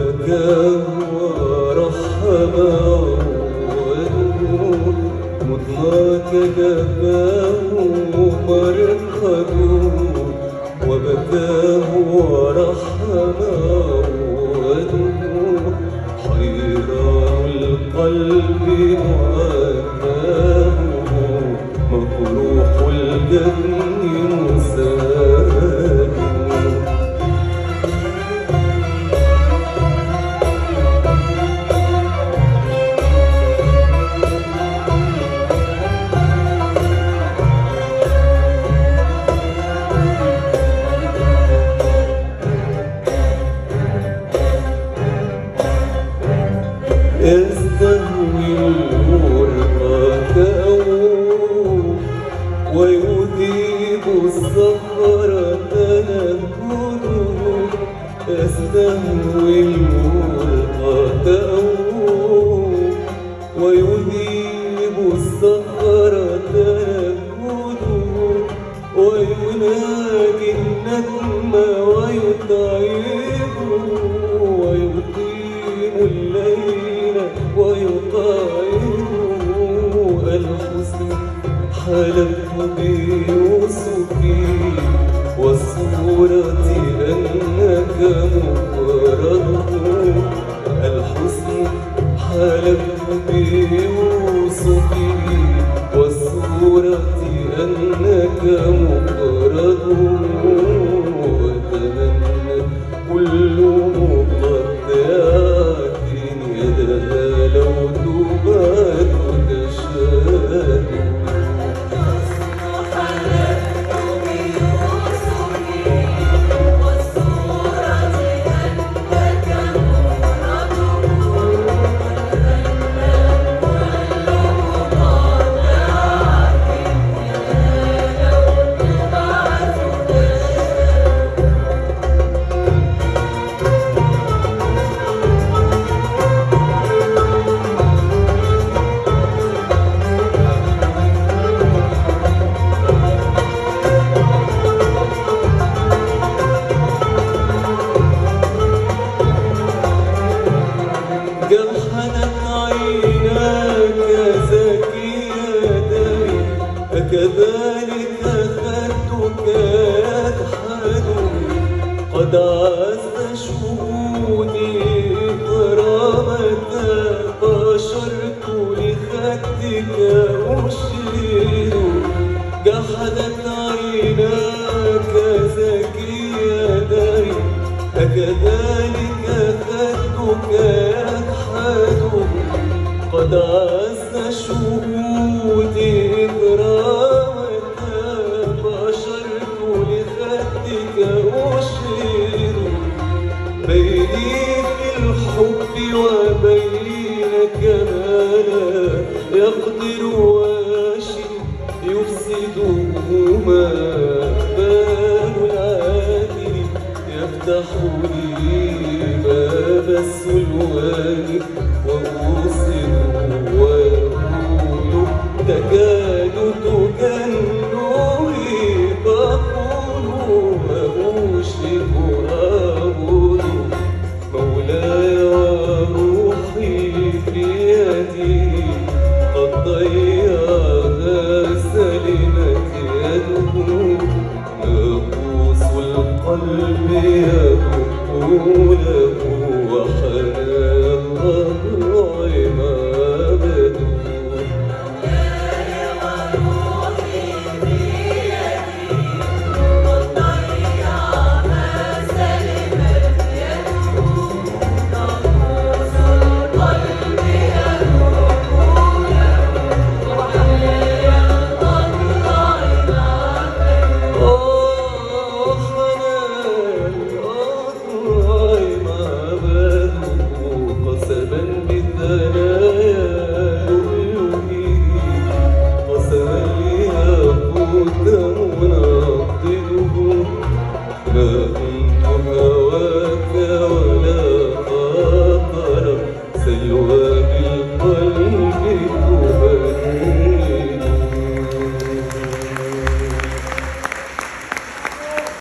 وبكاه ورحمه ودور مضناك جفاه مرقده وبكاه ورحمه ودور حيران القلب وأناه مفروح الجن مساد يستهوي الورقة ويذيب الصخرة تنهده يستهوي الورقة ويذيب الصخرة تنهده وينادي النجم ويتعبه ويقيم الليل ويطايره الحزن حلفت بيوسفي والصورة أنك مفرده الحزن حلفت بيوسفي والصورة أنك مفرده وتمنى كل مقطعات يدها لو تبات تشاء جرحنت عيناك زكية أكذلك خدك يكحد قد عزت شهودي كرامة بشرت لخدك أشير جحدت عيناك زكية أكذلك خدك قد عز شهودي إكرامك بشرت لخدك أشير بيني في الحب وبينك ما لا يقدر واشي يفسدهما بال العادل يفتح لي باب السلوان وأوصل ويقول تكاد تجن